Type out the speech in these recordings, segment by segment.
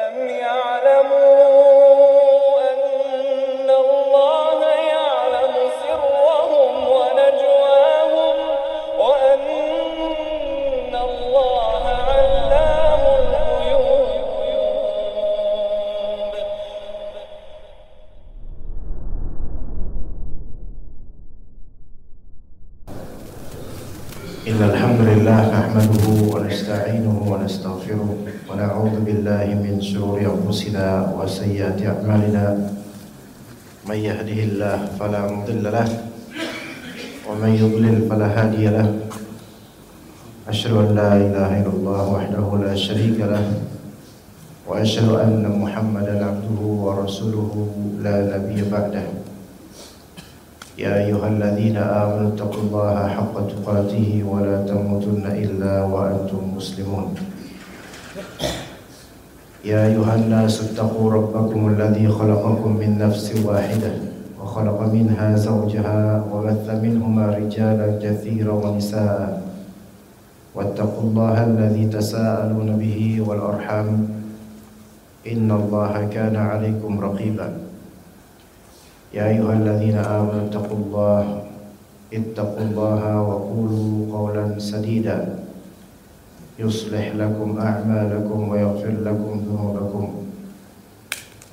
ألم يعلموا أن الله يعلم سرهم ونجواهم وأن الله علام الغيوب. إن الحمد لله نحمده ونستعينه ونستغفره ونعوذ بالله من شرور أنفسنا وسيئات أعمالنا من يهده الله فلا مضل له ومن يضلل فلا هادي له أشهد أن لا إله إلا الله وحده لا شريك له وأشهد أن محمدا عبده ورسوله لا نبي بعده. يا أيها الذين آمنوا اتقوا الله حق تقاته ولا تموتن إلا وأنتم مسلمون. يا أيها الناس اتقوا ربكم الذي خلقكم من نفس واحدة وخلق منها زوجها وبث منهما رجالا كثيرا ونساء واتقوا الله الذي تساءلون به والأرحام إن الله كان عليكم رقيبا. يا أيها الذين آمنوا اتقوا الله وقولوا قولا سديدا يصلح لكم أعمالكم ويغفر لكم ذنوبكم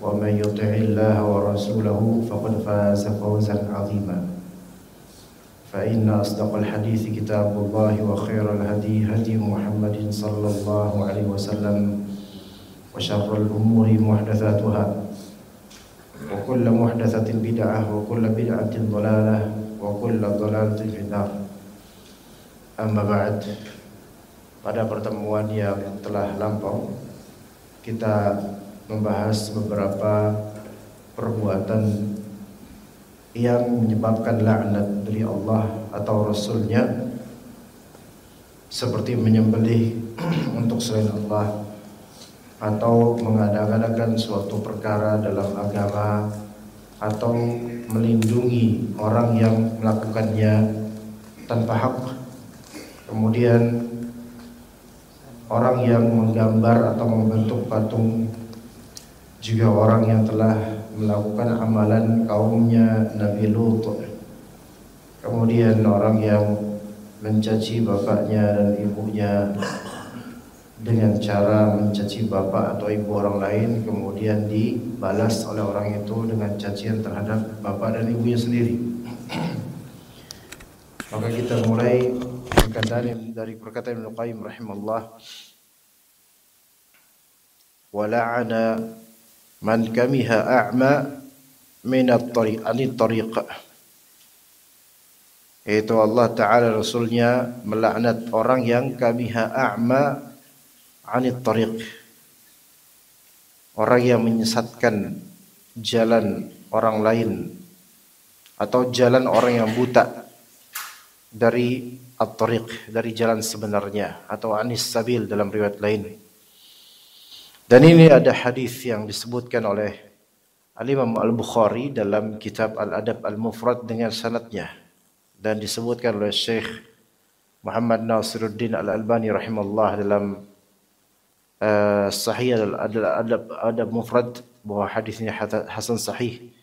ومن يطع الله ورسوله فقد فاز فوزا عظيما. فإن أصدق الحديث كتاب الله وخير الهدي هدي محمد صلى الله عليه وسلم وشر الأمور محدثاتها وكل محدثة بدعة وكل بدعة ضلالة وكل ضلالة في النار. Amma ba'd. Pada pertemuan yang telah lampau kita membahas beberapa perbuatan yang menyebabkan laknat dari Allah atau Rasulnya, seperti menyembelih untuk selain Allah atau mengadakan suatu perkara dalam agama atau melindungi orang yang melakukannya tanpa hak. Kemudian orang yang menggambar atau membentuk patung, juga orang yang telah melakukan amalan kaumnya Nabi Lut. Kemudian orang yang mencaci bapaknya dan ibunya dengan cara mencaci bapak atau ibu orang lain, kemudian dibalas oleh orang itu dengan cacian terhadap bapak dan ibunya sendiri. Maka kita mulai dari perkataan Ibnu Qayyim rahimahullah, wa la'ana man kamiha a'ma min at-tariq, yaitu Allah Ta'ala Rasulnya melaknat orang yang kamiha a'ma anit tariq, orang yang menyesatkan jalan orang lain atau jalan orang yang buta dari at-tariq, dari jalan sebenarnya, atau anis sabil dalam riwayat lain. Dan ini ada hadis yang disebutkan oleh Al-Imam Al-Bukhari dalam kitab Al-Adab Al-Mufrad dengan sanadnya, dan disebutkan oleh Syekh Muhammad Nasiruddin Al-Albani rahimahullah dalam Sahih Al-Adab Mufrad, bahwa hadisnya hasan sahih,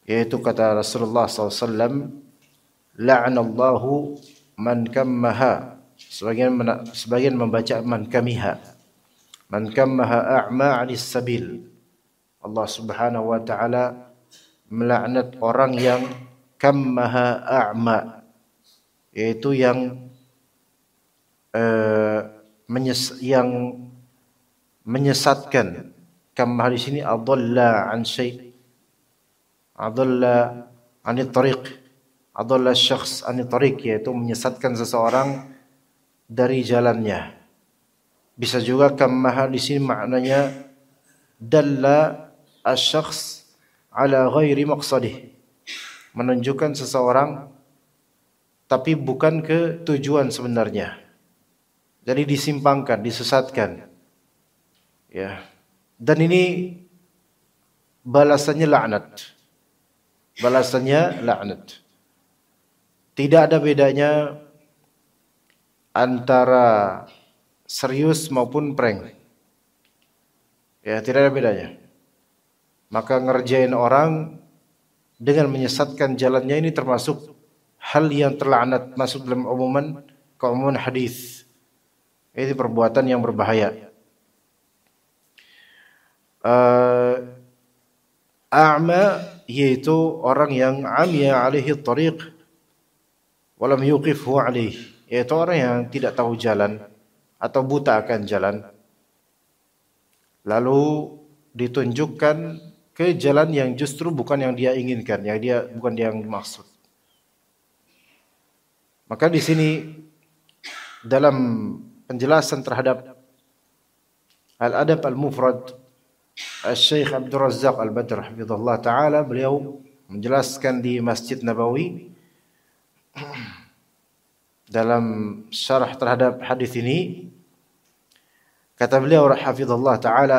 yaitu kata Rasulullah SAW, la'anallahu man kammaha, sebagian membaca man kamiha a'ma 'anis sabil. Allah Subhanahu wa taala melaknat orang yang kammaha a'ma, yaitu yang menyesatkan. Kamah di sini adalla an syai', adalla anit tariq, adalla syakhs anit tariq, yaitu menyesatkan seseorang dari jalannya. Bisa juga kamah di sini maknanya dalla asy-syakhs ala ghairi maqsadih, menunjukkan seseorang tapi bukan ke tujuan sebenarnya. Jadi disimpangkan, disesatkan. Ya. Dan ini balasannya laknat. Balasannya laknat. Tidak ada bedanya antara serius maupun prank. Ya, tidak ada bedanya. Maka ngerjain orang dengan menyesatkan jalannya ini termasuk hal yang terlaknat, masuk dalam keumuman hadis. Ini perbuatan yang berbahaya. A'ma yaitu orang yang amiya alaihi tariq walam yuqifhu alaih, yaitu orang yang tidak tahu jalan atau buta akan jalan, lalu ditunjukkan ke jalan yang justru bukan yang dia inginkan, bukan yang dimaksud. Maka di sini dalam penjelasan terhadap Al-Adab Al-Mufrad, Syekh Abdul Razzaq Al-Badr hafizahullah taala, beliau menjelaskan di Masjid Nabawi dalam syarah terhadap hadis ini, kata beliau hafizahullah taala,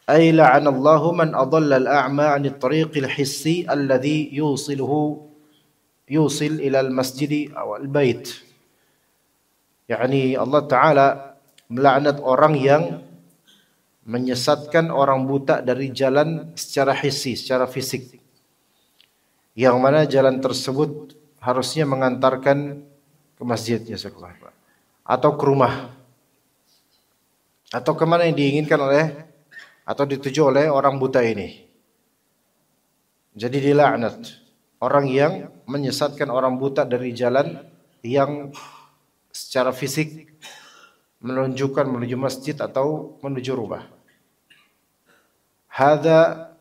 ay la'anallahu man adalla al-a'ma 'an at-tariq al-hissi alladhi yusil ila al-masjid aw al-bait. Yani Allah taala melaknat orang yang menyesatkan orang buta dari jalan secara hissi, secara fisik, yang mana jalan tersebut harusnya mengantarkan ke masjid, ya sekolah, atau ke rumah, atau kemana yang diinginkan oleh atau dituju oleh orang buta ini. Jadi dilaknat orang yang menyesatkan orang buta dari jalan yang secara fisik menunjukkan menuju masjid atau menuju rumah. Hadza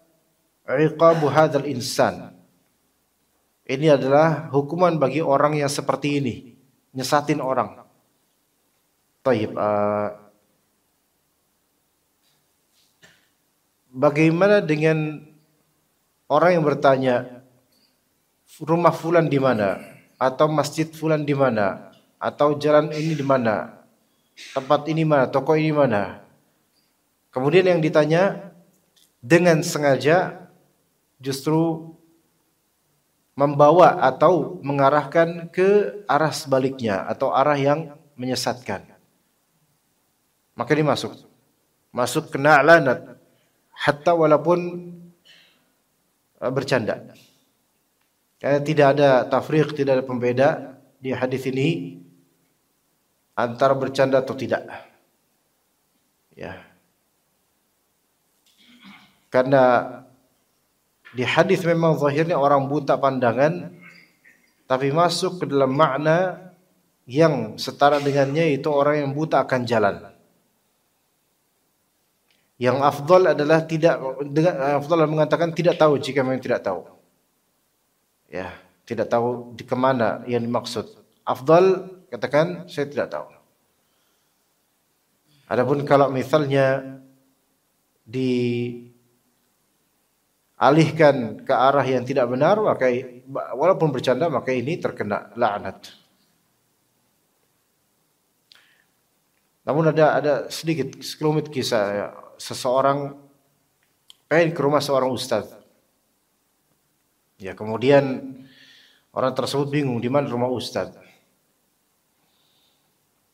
iqabu hadzal insan. Ini adalah hukuman bagi orang yang seperti ini, nyesatin orang. Taib. Bagaimana dengan orang yang bertanya, rumah fulan di mana, atau masjid fulan di mana, atau jalan ini di mana, tempat ini mana, toko ini mana? Kemudian yang ditanya dengan sengaja justru membawa atau mengarahkan ke arah sebaliknya atau arah yang menyesatkan, maka ini masuk kena laknat, hatta walaupun bercanda. Karena tidak ada tafriq, tidak ada pembeda di hadis ini antara bercanda atau tidak. Ya. Karena di hadis memang zahirnya orang buta pandangan, tapi masuk ke dalam makna yang setara dengannya, itu orang yang buta akan jalan. Yang afdal adalah afdal mengatakan tidak tahu jika memang tidak tahu. Ya, tidak tahu di kemana yang dimaksud. Afdal katakan saya tidak tahu. Adapun kalau misalnya dialihkan ke arah yang tidak benar, maka walaupun bercanda maka ini terkena laknat. Namun ada sedikit sekelumit kisah, ya. Seseorang pengen ke rumah seorang ustaz. Ya, kemudian orang tersebut bingung di mana rumah ustaz.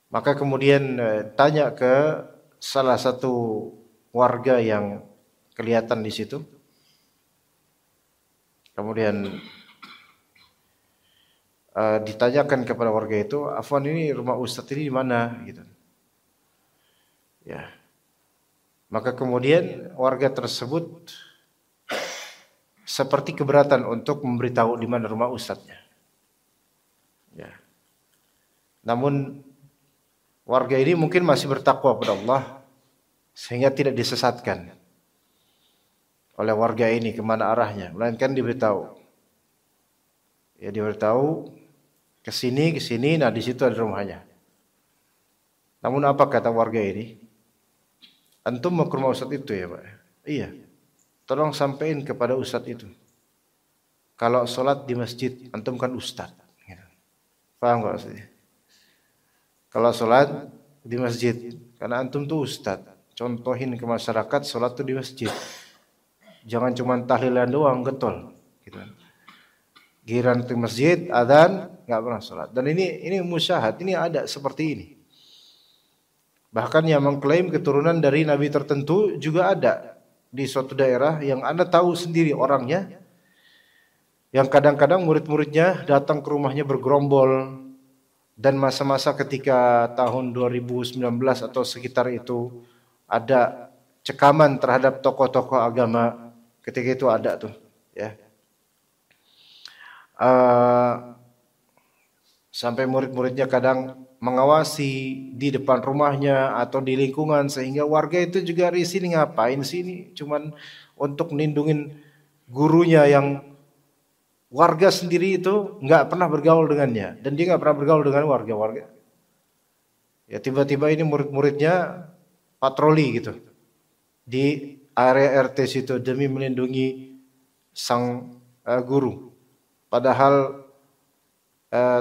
Maka kemudian tanya ke salah satu warga yang kelihatan di situ. Kemudian ditanyakan kepada warga itu, "Afwan, ini rumah ustaz ini di mana?" gitu. Ya. Maka kemudian warga tersebut seperti keberatan untuk memberitahu di mana rumah ustadznya. Ya. Namun warga ini mungkin masih bertakwa kepada Allah sehingga tidak disesatkan oleh warga ini kemana arahnya, melainkan diberitahu. Ya, diberitahu ke sini, nah di situ ada rumahnya. Namun apa kata warga ini? Antum mau ke rumah ustadz itu ya Pak? Iya. Tolong sampaikan kepada ustadz itu, kalau sholat di masjid, antum kan ustadz. Paham gak maksudnya? Kalau sholat di masjid, karena antum tuh ustadz, contohin ke masyarakat sholat tuh di masjid. Jangan cuma tahlilan doang, getol. Gitu. Giran ke masjid, adzan, nggak pernah sholat. Dan ini musyahad, ini ada seperti ini. Bahkan yang mengklaim keturunan dari nabi tertentu juga ada di suatu daerah yang Anda tahu sendiri orangnya, yang kadang-kadang murid-muridnya datang ke rumahnya bergerombol, dan masa-masa ketika tahun 2019 atau sekitar itu ada cekaman terhadap tokoh-tokoh agama, ketika itu ada tuh, ya. Sampai murid-muridnya kadang mengawasi di depan rumahnya atau di lingkungan, sehingga warga itu juga risih, ini ngapain sih, ini cuman untuk nindungin gurunya yang warga sendiri itu nggak pernah bergaul dengannya, dan dia nggak pernah bergaul dengan warga-warga. Ya tiba-tiba ini murid-muridnya patroli gitu di area RT situ demi melindungi sang guru. Padahal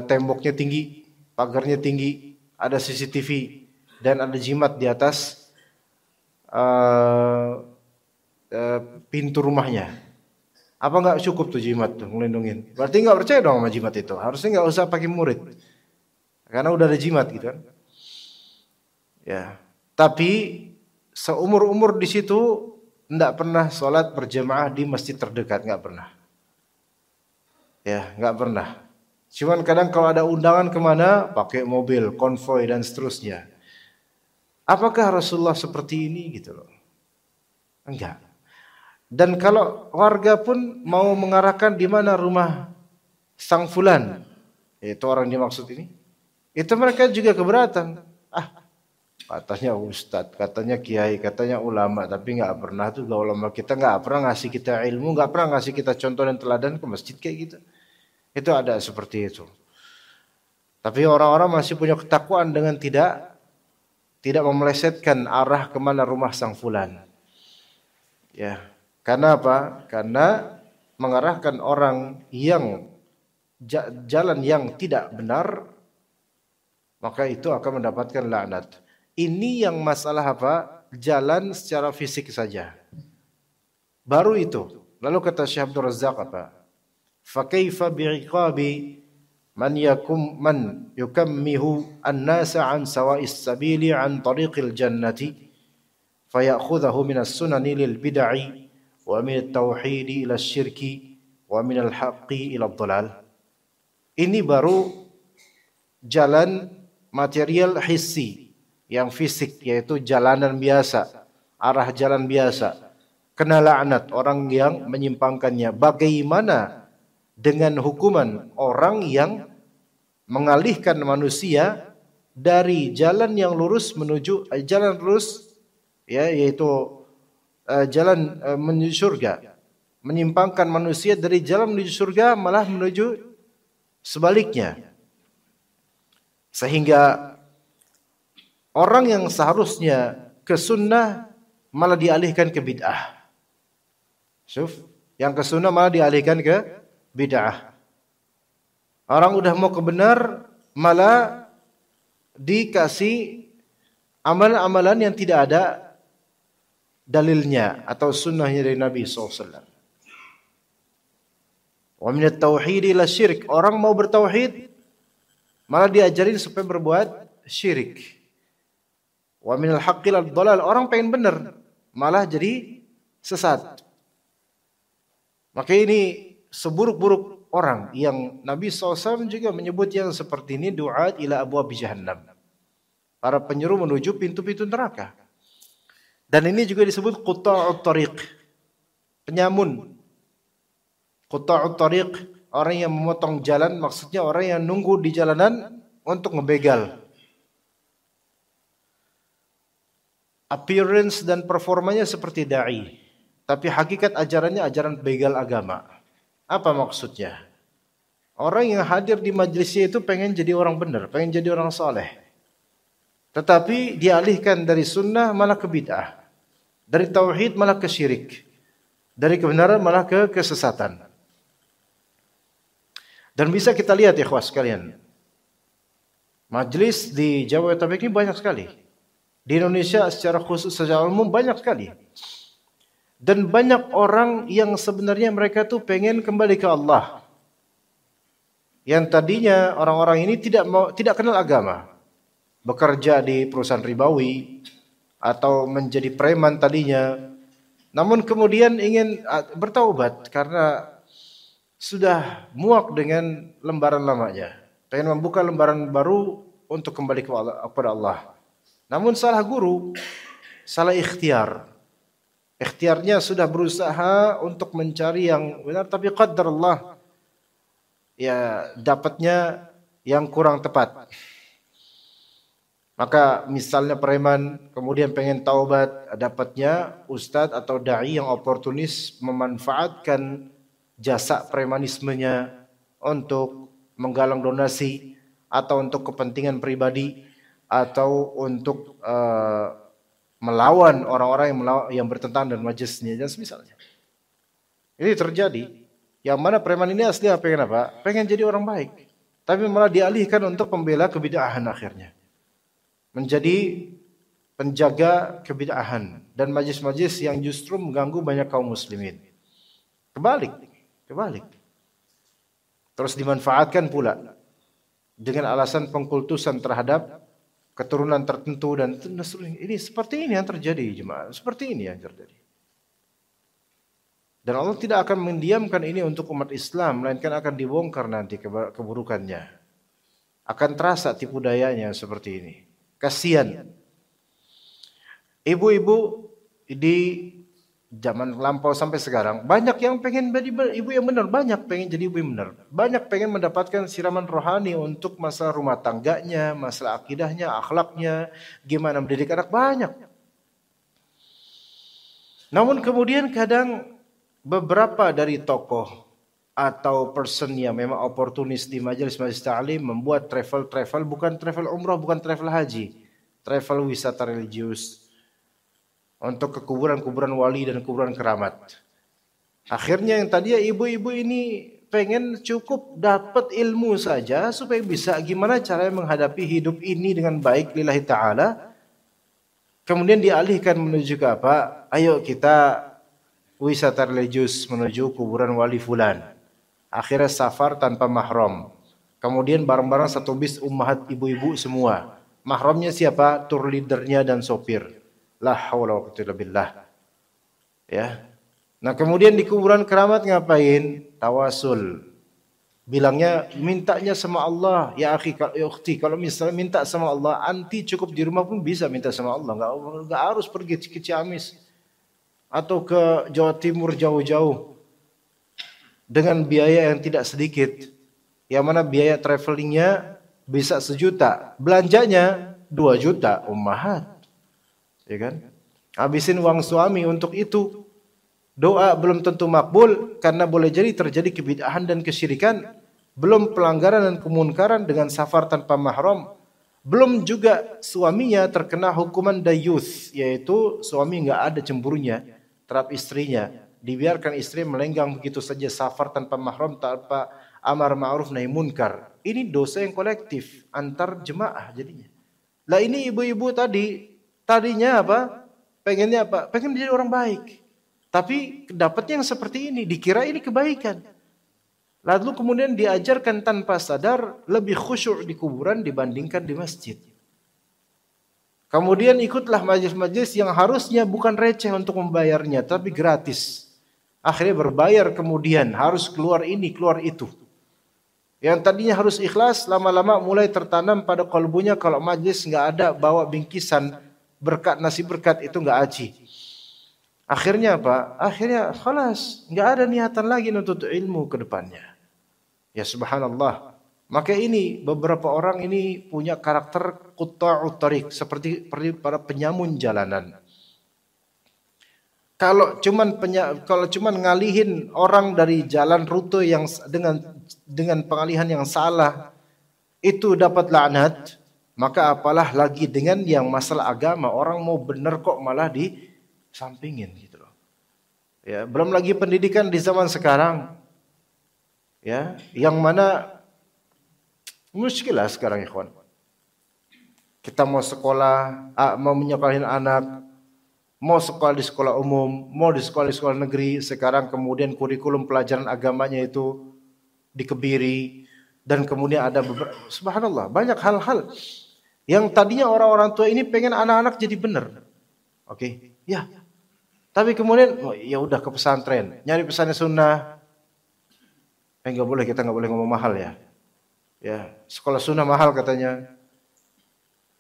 temboknya tinggi, pagarnya tinggi, ada CCTV dan ada jimat di atas pintu rumahnya. Apa nggak cukup tuh jimat tuh ngelindungin? Berarti nggak percaya dong sama jimat itu. Harusnya nggak usah pakai murid, karena udah ada jimat gitu kan. Ya, tapi seumur-umur di situ nggak pernah sholat berjamaah di masjid terdekat, nggak pernah. Ya, nggak pernah. Cuman kadang kalau ada undangan kemana, pakai mobil, konvoi dan seterusnya. Apakah Rasulullah seperti ini gitu loh? Enggak. Dan kalau warga pun mau mengarahkan di mana rumah sang fulan, itu orang dimaksud ini, itu mereka juga keberatan. Katanya ustadz, katanya kiai, katanya ulama, tapi nggak pernah tuh ulama kita nggak pernah ngasih kita ilmu, nggak pernah ngasih kita contoh dan teladan ke masjid kayak gitu. Itu ada seperti itu. Tapi orang-orang masih punya ketakwaan dengan tidak memelesetkan arah kemana rumah sang fulan. Ya, karena apa? Karena mengarahkan orang yang jalan yang tidak benar, maka itu akan mendapatkan laknat. Ini yang masalah apa? Jalan secara fisik saja. Baru itu. Lalu kata Syekh Abdul Razzaq apa? Fakaifa bi'iqabi man yukammihu an-nasa an sawa'is sabili an tariqil jannati fayakhudhahu minas sunani lil bid'i wa min at-tauhid ila syirki wa min al-haqqi ila ad-dhalal. Ini baru jalan material hissi, yang fisik, yaitu jalanan biasa, arah jalan biasa. Kena laknat orang yang menyimpangkannya. Bagaimana dengan hukuman orang yang mengalihkan manusia dari jalan yang lurus menuju jalan lurus, ya, yaitu jalan menuju surga, menyimpangkan manusia dari jalan menuju surga malah menuju sebaliknya, sehingga orang yang seharusnya ke sunnah malah dialihkan ke bid'ah. Yang ke sunnah malah dialihkan ke bid'ah. Orang udah mau ke benar malah dikasih amalan-amalan yang tidak ada dalilnya atau sunnahnya dari Nabi SAW. Wa min at-tauhid ila syirik. Orang mau bertauhid malah diajarin supaya berbuat syirik. Wa min al-haqqi ila ad-dhalal. Orang pengen benar malah jadi sesat. Maka ini seburuk-buruk orang yang Nabi SAW juga menyebut yang seperti ini du'at ila abwab jahannam. Para penyeru menuju pintu-pintu neraka. Dan ini juga disebut qutta'ut tariq, penyamun. Qutta'ut tariq, orang yang memotong jalan, maksudnya orang yang nunggu di jalanan untuk ngebegal. Appearance dan performanya seperti da'i, tapi hakikat ajarannya ajaran begal agama. Apa maksudnya? Orang yang hadir di majelisnya itu pengen jadi orang benar, pengen jadi orang saleh, tetapi dialihkan dari sunnah malah ke bid'ah, dari tauhid malah ke syirik, dari kebenaran malah ke kesesatan. Dan bisa kita lihat ya ikhwas sekalian, majelis di Jawa Tabek ini banyak sekali. Di Indonesia secara khusus, secara umum banyak sekali. Dan banyak orang yang sebenarnya mereka tuh pengen kembali ke Allah. Yang tadinya orang-orang ini tidak kenal agama. bekerja di perusahaan ribawi atau menjadi preman tadinya, namun kemudian ingin bertaubat karena sudah muak dengan lembaran lamanya, pengen membuka lembaran baru untuk kembali kepada Allah. Namun salah guru, salah ikhtiar. Ikhtiarnya sudah berusaha untuk mencari yang benar, tapi qadar Allah, ya dapatnya yang kurang tepat. Maka misalnya preman kemudian pengen taubat, dapatnya ustadz atau dai yang oportunis memanfaatkan jasa premanismenya untuk menggalang donasi atau untuk kepentingan pribadi atau untuk melawan orang-orang yang bertentangan dengan majelisnya dan semisalnya. Ini terjadi. Yang mana preman ini asli pengen apa? Pengen jadi orang baik, tapi malah dialihkan untuk pembela kebid'ahan akhirnya. Menjadi penjaga kebid'ahan dan majlis-majlis yang justru mengganggu banyak kaum muslimin. Kebalik. Terus dimanfaatkan pula dengan alasan pengkultusan terhadap keturunan tertentu dan ini seperti ini yang terjadi jemaah, seperti ini yang terjadi. Dan Allah tidak akan mendiamkan ini untuk umat Islam, melainkan akan dibongkar nanti keburukannya. Akan terasa tipu dayanya seperti ini. Kasihan ibu-ibu di zaman lampau sampai sekarang, banyak yang pengen jadi ibu yang benar, banyak pengen jadi ibu yang benar, banyak pengen mendapatkan siraman rohani untuk masalah rumah tangganya, masalah akidahnya, akhlaknya, gimana mendidik anak, banyak. Namun kemudian kadang beberapa dari tokoh atau person yang memang oportunis di majelis-majelis ta'lim membuat travel, bukan travel umrah, bukan travel haji, travel wisata religius untuk ke kuburan-kuburan wali dan kuburan keramat. Akhirnya yang tadinya ibu-ibu ini pengen cukup dapat ilmu saja supaya bisa gimana caranya menghadapi hidup ini dengan baik lillahi ta'ala, kemudian dialihkan menuju ke apa? Ayo kita wisata religius menuju kuburan wali fulan. Akhirnya safar tanpa mahram. Kemudian bareng-bareng satu bis ummahat ibu-ibu semua. Mahramnya siapa? Tour leadernya dan sopir. La haula wala quwwata illa billah. Ya. Nah, kemudian di kuburan keramat ngapain? Tawasul. Bilangnya mintanya sama Allah, ya akhi, ya ukhti, kalau misalnya minta sama Allah, anti cukup di rumah pun bisa minta sama Allah, enggak harus pergi ke Ciamis atau ke Jawa Timur jauh-jauh dengan biaya yang tidak sedikit. Yang mana biaya travelingnya bisa 1 juta, belanjanya 2 juta ummahat. Ya kan? Habisin uang suami untuk itu. Doa belum tentu makbul karena boleh jadi terjadi kebid'ahan dan kesyirikan. Belum pelanggaran dan kemunkaran dengan safar tanpa mahram. Belum juga suaminya terkena hukuman dayuth, yaitu suami enggak ada cemburunya terhadap istrinya. Dibiarkan istri melenggang begitu saja safar tanpa mahram, tanpa amar ma'ruf nahi munkar. Ini dosa yang kolektif antar jemaah jadinya. Lah ini ibu-ibu tadinya apa? Pengennya apa? Pengen menjadi orang baik. Tapi dapatnya yang seperti ini, dikira ini kebaikan. Lalu kemudian diajarkan tanpa sadar lebih khusyuk di kuburan dibandingkan di masjid. Kemudian ikutlah majelis-majelis yang harusnya bukan receh untuk membayarnya, tapi gratis. Akhirnya berbayar, kemudian harus keluar ini, keluar itu. Yang tadinya harus ikhlas, lama-lama mulai tertanam pada kalbunya kalau majelis nggak ada bawa bingkisan berkat, nasi berkat, itu nggak aji. Akhirnya apa? Akhirnya khalas, nggak ada niatan lagi untuk ilmu ke depannya. Ya subhanallah. Maka ini beberapa orang ini punya karakter qutta'ut thariq, seperti para penyamun jalanan. Kalau cuman ngalihin orang dari jalan rute yang dengan pengalihan yang salah itu dapat laknat, maka apalah lagi dengan yang masalah agama, orang mau benar kok malah disampingin gitu loh. Ya, belum lagi pendidikan di zaman sekarang. Ya, yang mana muskilah sekarang ikhwan. Kita mau sekolah, mau menyekolahin anak, mau sekolah di sekolah umum, mau di sekolah negeri, sekarang kemudian kurikulum pelajaran agamanya itu dikebiri dan kemudian ada subhanallah banyak hal-hal Yang tadinya orang-orang tua ini pengen anak-anak jadi benar. Oke, ya. Tapi kemudian, ya udah ke pesantren, nyari pesantren sunnah. Nggak boleh, kita nggak boleh ngomong mahal ya. Ya, sekolah sunnah mahal katanya.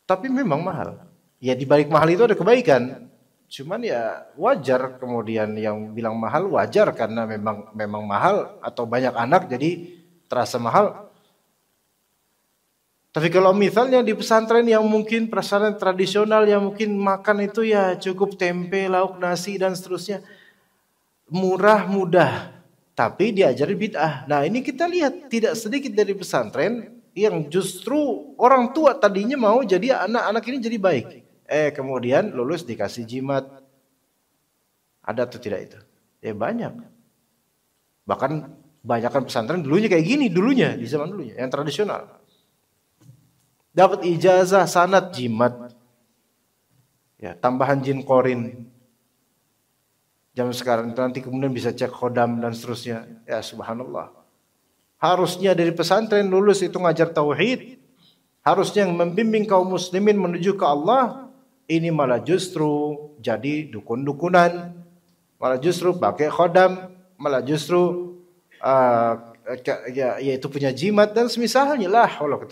Tapi memang mahal. Ya di balik mahal itu ada kebaikan. Cuman ya wajar kemudian yang bilang mahal wajar karena memang mahal atau banyak anak jadi terasa mahal. Tapi kalau misalnya di pesantren yang mungkin pesantren tradisional yang mungkin makan itu ya cukup tempe, lauk, nasi dan seterusnya. Murah, mudah. Tapi diajari bid'ah. Nah ini kita lihat tidak sedikit dari pesantren yang justru orang tua tadinya mau jadi anak-anak ini jadi baik. Kemudian lulus dikasih jimat. Ada atau tidak itu? Ya banyak. Bahkan banyakkan pesantren dulunya kayak gini dulunya di zaman dulunya yang tradisional. Dapat ijazah sanad jimat. Ya, tambahan jin korin. Zaman sekarang nanti kemudian bisa cek khodam dan seterusnya. Ya subhanallah. Harusnya dari pesantren lulus itu ngajar tauhid. Harusnya yang membimbing kaum muslimin menuju ke Allah. Ini malah justru jadi dukun-dukunan. Malah justru pakai khodam. Malah justru yaitu punya jimat dan semisalnya lah. Wallahu.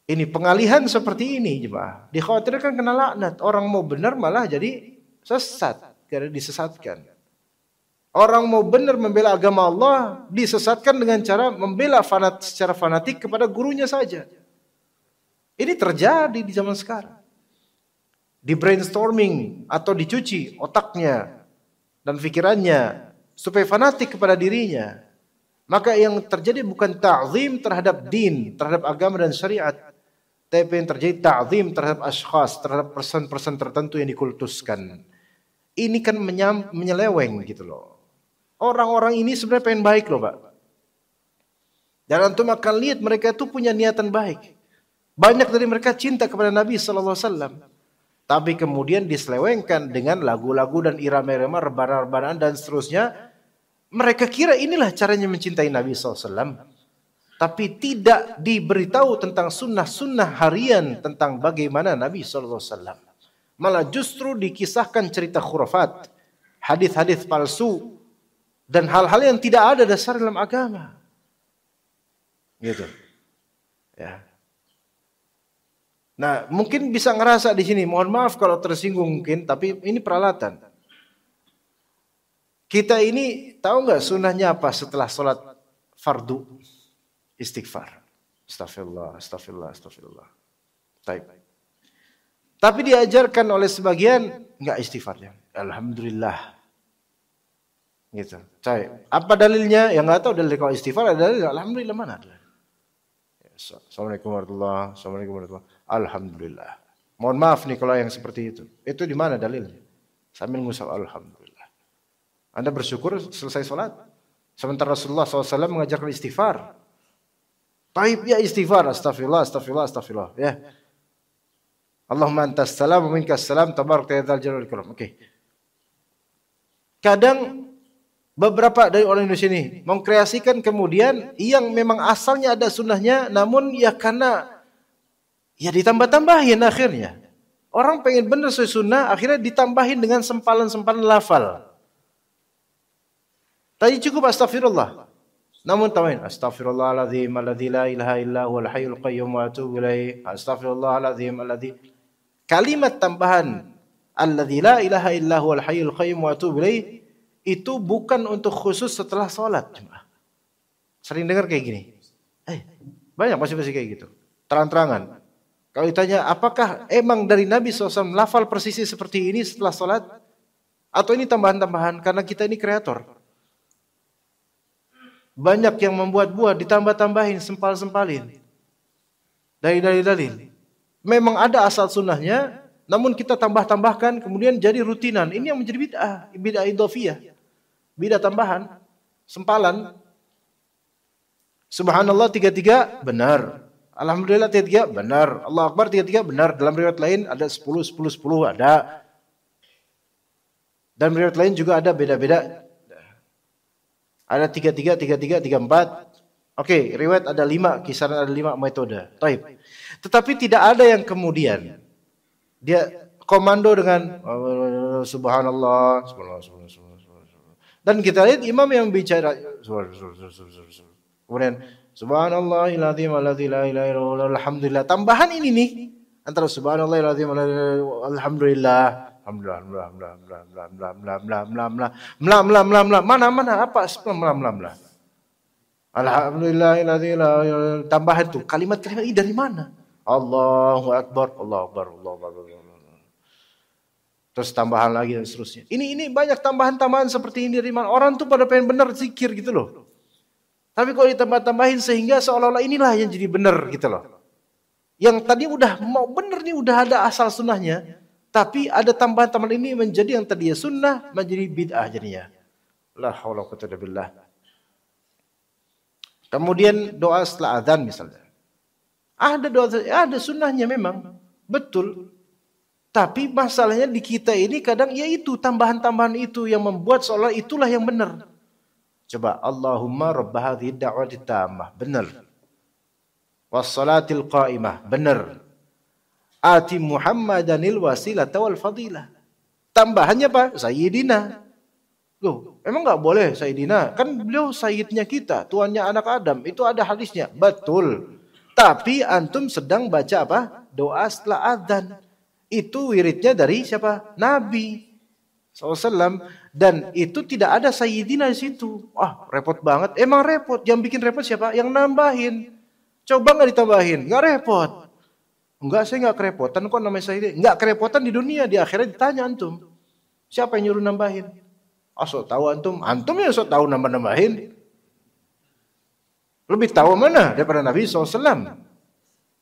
Ini pengalihan seperti ini jemaah. Dikhawatirkan kena laknat. Orang mau benar malah jadi sesat. Karena disesatkan. Orang mau benar membela agama Allah. Disesatkan dengan cara membela secara fanatik kepada gurunya saja. Ini terjadi di zaman sekarang. Di brainstorming atau dicuci otaknya dan pikirannya. Supaya fanatik kepada dirinya. Maka yang terjadi bukan ta'zim terhadap din. Terhadap agama dan syariat. Tapi yang terjadi ta'zim terhadap ashkhas, terhadap person-person tertentu yang dikultuskan. Ini kan menyeleweng gitu loh. Orang-orang ini sebenarnya pengen baik loh Pak. Dan antum akan lihat mereka itu punya niatan baik. Banyak dari mereka cinta kepada Nabi SAW. Tapi kemudian diselewengkan dengan lagu-lagu dan irama-irama, rebana-rebanaan dan seterusnya. Mereka kira inilah caranya mencintai Nabi SAW. Tapi tidak diberitahu tentang sunnah-sunnah harian tentang bagaimana Nabi SAW. Malah justru dikisahkan cerita khurafat, hadis-hadis palsu, dan hal-hal yang tidak ada dasar dalam agama. Gitu. Ya. Nah, mungkin bisa ngerasa di sini, mohon maaf kalau tersinggung mungkin, tapi ini peralatan. Kita ini tahu nggak sunnahnya apa setelah sholat fardu? Istighfar. Astagfirullah. Baik. Tapi diajarkan oleh sebagian enggak istighfarnya. Alhamdulillah. Gitu. Apa dalilnya? Ya enggak tahu dalil kalau istighfar ada dalil. Alhamdulillah mana? Assalamualaikum warahmatullahi. Alhamdulillah. Mohon maaf nih kalau yang seperti itu. Itu di mana dalilnya? Sambil ngusap alhamdulillah. Anda bersyukur selesai sholat. Sementara Rasulullah SAW mengajarkan istighfar. Taib ya istighfar, astagfirullah. Ya. Allahumma antas salam wa minkas salam, tabarak ya dzal jalali wal ikram. Oke. Kadang beberapa dari orang Indonesia ini mengkreasikan kemudian yang memang asalnya ada sunnahnya, namun ya karena ya ditambah-tambahin akhirnya. Orang pengen benar sesuai sunnah, akhirnya ditambahin dengan sempalan-sempalan lafal. Tadi cukup astagfirullah. Namun tambahin astaghfirullahaladzim alladzi la ilaha illa huwal hayyul qayyum wa atubu ilaih. Astaghfirullahaladzim alladzi. Kalimat tambahan alladzi la ilaha illa huwal hayyul qayyum wa atubu ilaih itu bukan untuk khusus setelah salat, jemaah. Sering dengar kayak gini. Banyak masih kayak gitu. Terang-terangan. Kalau ditanya apakah emang dari Nabi SAW lafal persisnya seperti ini setelah salat atau ini tambahan-tambahan karena kita ini kreator. Banyak yang membuat buah ditambah-tambahin, sempal-sempalin. Dari dalil. Memang ada asal sunnahnya, namun kita tambah-tambahkan, kemudian jadi rutinan. Ini yang menjadi bid'ah idhofiyah. Bid'ah tambahan, sempalan. Subhanallah 33, benar. Alhamdulillah 33, benar. Allah Akbar 33, benar. Dalam riwayat lain ada 10, ada. Dan riwayat lain juga ada beda-beda. Ada 33, 34, Oke, riwayat ada 5, kisaran ada 5 metode. Taib. Tetapi tidak ada yang kemudian dia komando dengan subhanallah, subhanallah, subhanallah. Dan kita lihat imam yang bicara kemudian subhanallahil-azim alladzi la ilaha illallah alhamdulillah. Tambahan ini nih antara subhanallahil-azim alhamdulillah, mana apa alhamdulillahilladzi tambahan tuh kalimat-kalimat ini dari mana? Allahu akbar, Allahu akbar, Allahu akbar. Terus tambahan lagi dan seterusnya. Ini banyak tambahan-tambahan seperti ini dari mana? Orang tuh pada pengen benar zikir gitu loh. Tapi kalau ditambah-tambahin sehingga seolah-olah inilah yang jadi benar gitu loh. Yang tadi udah mau benar nih udah ada asal sunnahnya, tapi ada tambahan-tambahan ini menjadi yang tadinya sunnah menjadi bid'ah jadinya. La haula wa quwwata illa billah. Kemudian doa setelah azan misalnya. Ada doa, ada sunnahnya memang, betul. Tapi masalahnya di kita ini kadang yaitu tambahan-tambahan itu yang membuat seolah itulah yang benar. Coba Allahumma rabb hadhihi da'wati tammah, benar. Wassalatil qa'imah, benar. Ati Muhammadanil wasilata wal fadilah. Tambahannya apa? Sayyidina. Loh, emang nggak boleh Sayyidina? Kan beliau sayyidnya kita, tuannya anak Adam. Itu ada hadisnya. Betul. Tapi antum sedang baca apa? Doa setelah adzan. Itu wiridnya dari siapa? Nabi SAW. Dan itu tidak ada Sayyidina di situ. Wah, repot banget. Emang repot. Yang bikin repot siapa? Yang nambahin. Coba nggak ditambahin? Nggak repot. Enggak, saya nggak kerepotan kok namanya Sayyidina. Nggak kerepotan di dunia. Di akhirat ditanya antum. Siapa yang nyuruh nambahin? Sok tahu antum. Antum yang sok tahu nambahin. Lebih tahu mana daripada Nabi SAW.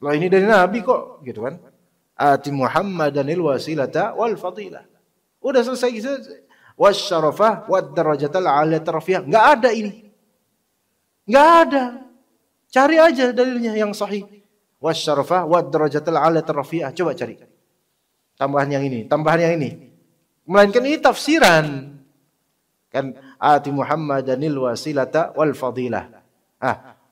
Lah ini dari Nabi kok, gitu kan? Ati Muhammadanil wasilata wal fadilah. Udah selesai gitu. Wasyarafah wad darajatal aliyat rafiyah. Enggak ada ini. Enggak ada. Cari aja dalilnya yang sahih. Wasyarafah wad darajatal aliyat rafiyah. Coba cari. Tambahan yang ini, tambahan yang ini. Melainkan ini tafsiran. Kan ati Muhammadanil wasilata wal fadilah.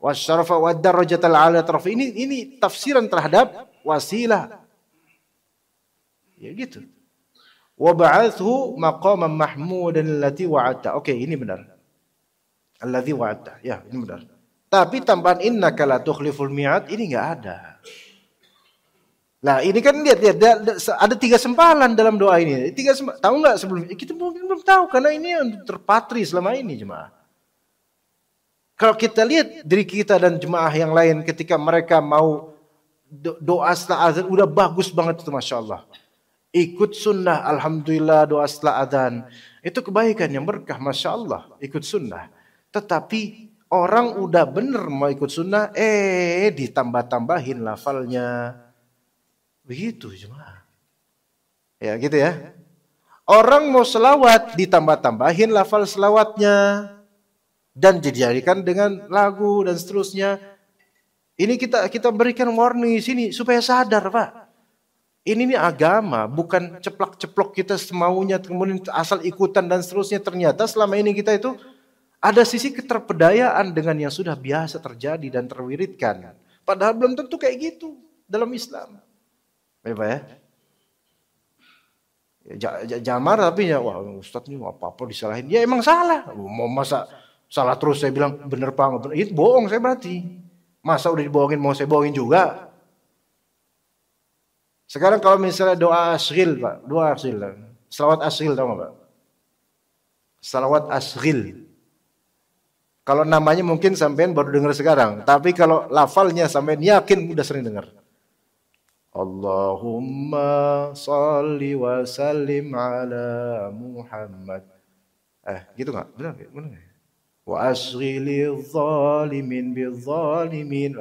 Wasyarafa wad darajatal aliyat rafiyah. Ini tafsiran terhadap wasilah. Ya gitu. Wa ba'athu maqaman mahmudan allati wa'adta. Oke, ini benar. Alladzi wa'adta. Ya, ini benar. Tapi tambahan innaka la tukhliful mi'ad ini enggak ada. Nah, ini kan lihat ada 3 sempalan dalam doa ini. 3 sempalan. Tahu enggak sebelumnya? Kita belum tahu karena ini yang terpatri selama ini jemaah. Kalau kita lihat diri kita dan jemaah yang lain ketika mereka mau doa setelah azan udah bagus banget itu Masya Allah. Ikut sunnah, alhamdulillah doa setelah azan. Itu kebaikan yang berkah Masya Allah. Ikut sunnah. Tetapi orang udah bener mau ikut sunnah, ditambah-tambahin lafalnya. Begitu jemaah. Ya gitu ya. Orang mau selawat ditambah-tambahin lafal selawatnya. Dan dijadikan dengan lagu dan seterusnya. Ini kita berikan warning di sini supaya sadar Pak. Ini agama, bukan ceplak-ceplok kita semaunya kemudian asal ikutan dan seterusnya. Ternyata selama ini kita itu ada sisi keterpedayaan dengan yang sudah biasa terjadi dan terwiridkan. Padahal belum tentu kayak gitu dalam Islam. Baik Pak ya. Jangan marah tapi ya, wah Ustadz ini apa-apa disalahin. Ya emang salah. Mau masa salah terus saya bilang bener Pak, itu bohong saya berarti. Masa udah dibohongin mau saya bohongin juga. Sekarang kalau misalnya doa asghil Pak, doa asghil. Salawat asghil tahu enggak Pak? Salawat asghil. Kalau namanya mungkin sampean baru dengar sekarang, tapi kalau lafalnya sampean yakin udah sering dengar. Allahumma shalli wa sallim ala Muhammad. Gitu enggak? Benar enggak? Wa asghilil zalimin bil zalimin.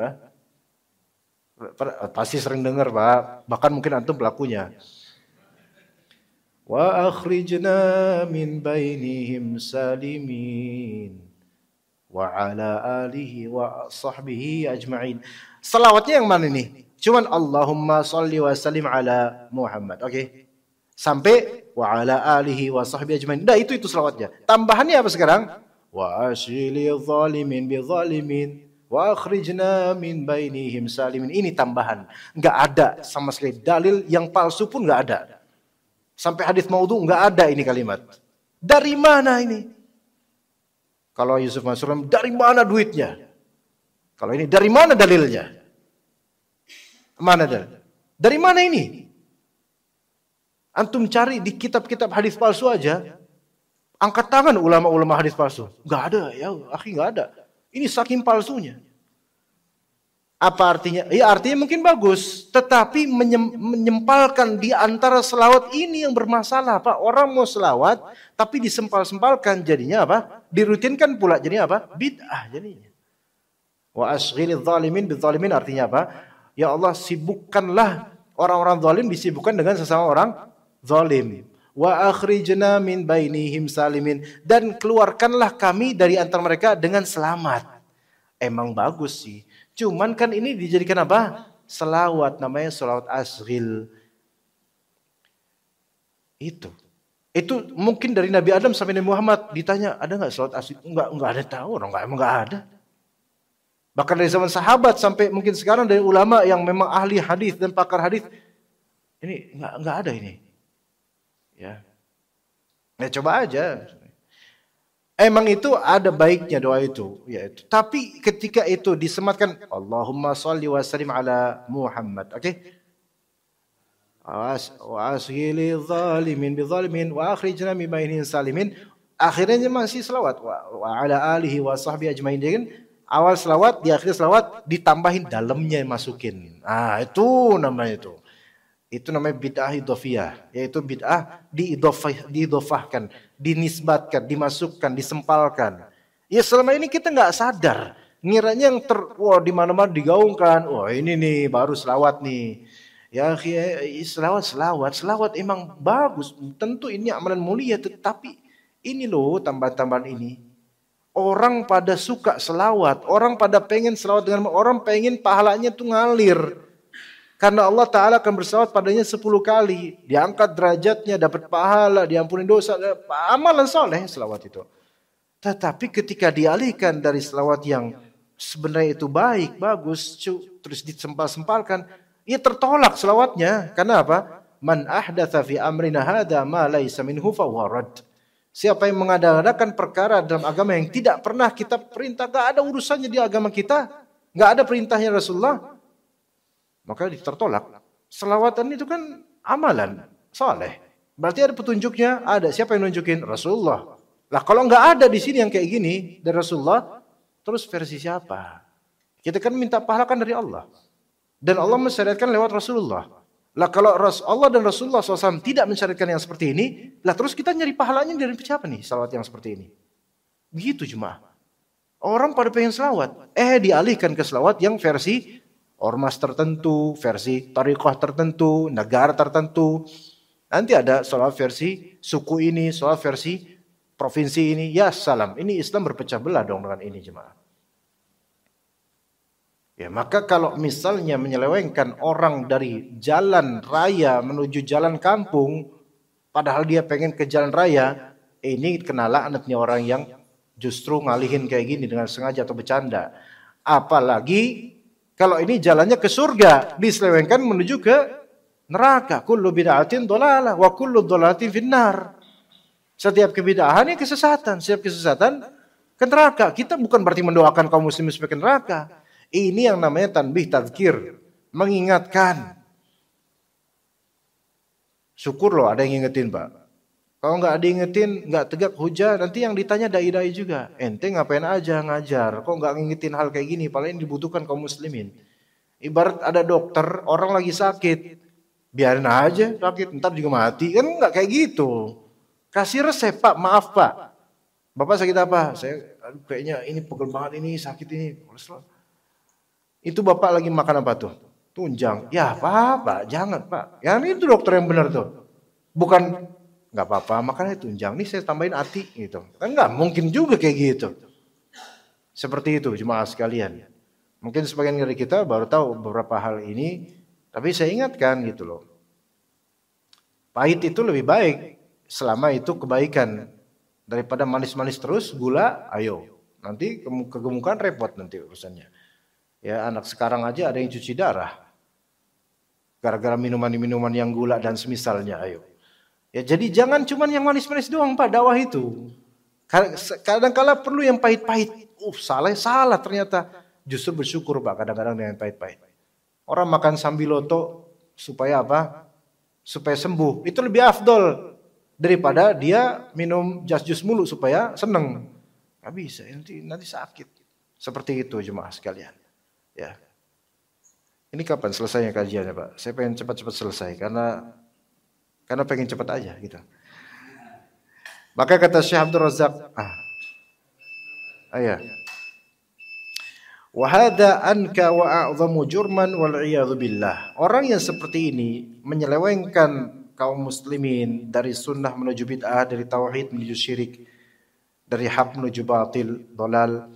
Pasti sering dengar Pak. Bahkan mungkin antum pelakunya. Wa akhrijna min bainihim salimin. Wa ala alihi wa sahbihi ajma'in. Salawatnya yang mana nih? Cuman Allahumma shalli wa sallim ala Muhammad. Oke. Sampai wa ala alihi wa sahbihi ajma'in. Nah itu salawatnya. Tambahannya apa sekarang? Wa asyilil zalimin bi zalimin. Wa akhrijna min bainihim salimin. Ini tambahan. Enggak ada sama sekali dalil yang palsu pun enggak ada. Sampai hadis maudhu enggak ada ini kalimat. Dari mana ini? Kalau Yusuf Mansur, dari mana duitnya? Kalau ini dari mana dalilnya? Mana dalil? Dari mana ini? Antum cari di kitab-kitab hadis palsu aja. Angkat tangan ulama-ulama hadis palsu. Enggak ada, ya, akhi, enggak ada. Ini saking palsunya. Apa artinya? Ya artinya mungkin bagus, tetapi menyempalkan di antara selawat ini yang bermasalah, Pak. Orang mau selawat tapi disempal-sempalkan, jadinya apa? Dirutinkan pula, jadinya apa? Bid'ah jadinya. Wa asghilidz zalimin bidzalimin artinya apa? Ya Allah, sibukkanlah orang-orang zalim, disibukkan dengan sesama orang zalim. Wa akhrijna min bainihim salimin, dan keluarkanlah kami dari antara mereka dengan selamat. Emang bagus sih. Cuman kan ini dijadikan apa? Selawat, namanya selawat asghil. Itu mungkin dari Nabi Adam sampai Nabi Muhammad ditanya, ada enggak selawat asghil? Enggak ada tahu orang, enggak ada. Bahkan dari zaman sahabat sampai mungkin sekarang dari ulama yang memang ahli hadis dan pakar hadis, ini enggak ada ini. Ya coba aja. Emang itu ada baiknya doa itu, yaitu. Tapi ketika itu disematkan, Allahumma shalli wa sallim ala Muhammad, oke? Wa ashili zalimin bi zalimin wa akhrijna min bainihim salimin. Akhirnya masih selawat wa ala alihi wa sahbihi ajmain. Dengan awal selawat, di akhir selawat ditambahin dalamnya masukin. Itu namanya itu. Itu namanya bid'ah idhofiyah, yaitu bid'ah diidhofahkan, dinisbatkan, dimasukkan, disempalkan. Ya selama ini kita nggak sadar, ngiranya yang di mana-mana digaungkan. Ini nih baru selawat nih. Ya selawat emang bagus. Tentu ini amalan mulia, tetapi ini loh tambahan-tambahan ini. Orang pada suka selawat, orang pada pengen selawat dengan orang pengen pahalanya tuh ngalir. Karena Allah Ta'ala akan berselawat padanya 10 kali. Diangkat derajatnya, dapat pahala, diampuni dosa. Amalan soleh selawat itu. Tetapi ketika dialihkan dari selawat yang sebenarnya itu baik, bagus, terus disempal-sempalkan, ia tertolak selawatnya. Karena apa? Man ahdatha fi amrina hadha ma laysa minhu fahuwa rad. Siapa yang mengadakan perkara dalam agama yang tidak pernah kita perintah, gak ada urusannya di agama kita, gak ada perintahnya Rasulullah, maka tertolak. Selawatan itu kan amalan saleh. Berarti ada petunjuknya, ada. Siapa yang nunjukin? Rasulullah. Lah kalau nggak ada di sini yang kayak gini dari Rasulullah, terus versi siapa? Kita kan minta pahala kan dari Allah. Dan Allah mensyariatkan lewat Rasulullah. Lah kalau Allah dan Rasulullah SAW tidak mensyariatkan yang seperti ini, lah terus kita nyari pahalanya dari siapa nih salawat yang seperti ini? Begitu jemaah. Orang pada pengen selawat, dialihkan ke selawat yang versi ormas tertentu, versi tariqah tertentu, negara tertentu. Nanti ada salawat versi suku ini, salawat versi provinsi ini. Ya salam, ini Islam berpecah belah dong dengan ini jemaah. Ya maka kalau misalnya menyelewengkan orang dari jalan raya menuju jalan kampung, padahal dia pengen ke jalan raya, ini kena laknatnya orang yang justru ngalihin kayak gini dengan sengaja atau bercanda. Apalagi kalau ini jalannya ke surga, diselewengkan menuju ke neraka. Kullu bid'atin dhalalah wa kullu dhalalatin finnar. Setiap kebid'ahan ini kesesatan, setiap kesesatan ke neraka. Kita bukan berarti mendoakan kaum muslimin supaya ke neraka. Ini yang namanya tanbih tadzkir, mengingatkan. Syukur loh ada yang ngingetin, Pak. Kalau nggak ada yang ngingetin, nggak tegak hujah, nanti yang ditanya dai-dai juga. Ente ngapain aja ngajar? Kok nggak ngingetin hal kayak gini? Paling dibutuhkan kaum muslimin. Ibarat ada dokter, orang lagi sakit, biarin aja sakit, ntar juga mati. Kan nggak kayak gitu. Kasih resep, Pak, maaf Pak. Bapak sakit apa? Saya kayaknya ini pegel banget, ini sakit ini. Itu Bapak lagi makan apa tuh? Tunjang. Ya Pak, jangan Pak. Ya itu dokter yang benar tuh. Bukan nggak apa-apa, makanya tunjang. Nih saya tambahin ati gitu. Kan nggak mungkin juga kayak gitu. Seperti itu jemaah sekalian. Mungkin sebagian dari kita baru tahu beberapa hal ini, tapi saya ingatkan gitu loh. Pahit itu lebih baik selama itu kebaikan daripada manis-manis terus gula. Ayo, nanti kegemukan repot nanti urusannya. Ya, anak sekarang aja ada yang cuci darah gara-gara minuman-minuman yang gula dan semisalnya. Ayo. Ya, jadi jangan cuman yang manis-manis doang Pak dakwah itu. Kadang-kala perlu yang pahit-pahit. Salah ternyata. Justru bersyukur Pak kadang-kadang dengan pahit-pahit. Orang makan sambiloto supaya apa? Supaya sembuh. Itu lebih afdol daripada dia minum jus mulu supaya seneng. Gak bisa, nanti sakit. Seperti itu jemaah sekalian. Ya. Ini kapan selesainya kajiannya Pak? Saya pengen cepat-cepat selesai karena pengen cepat aja gitu. Maka kata Syekh Abdul Razak, wa hadza anka wa a'zamu jurman wal iyadzu billah. Orang yang seperti ini menyelewengkan kaum muslimin dari sunnah menuju bid'ah, dari tauhid menuju syirik, dari hak menuju batil, dolal.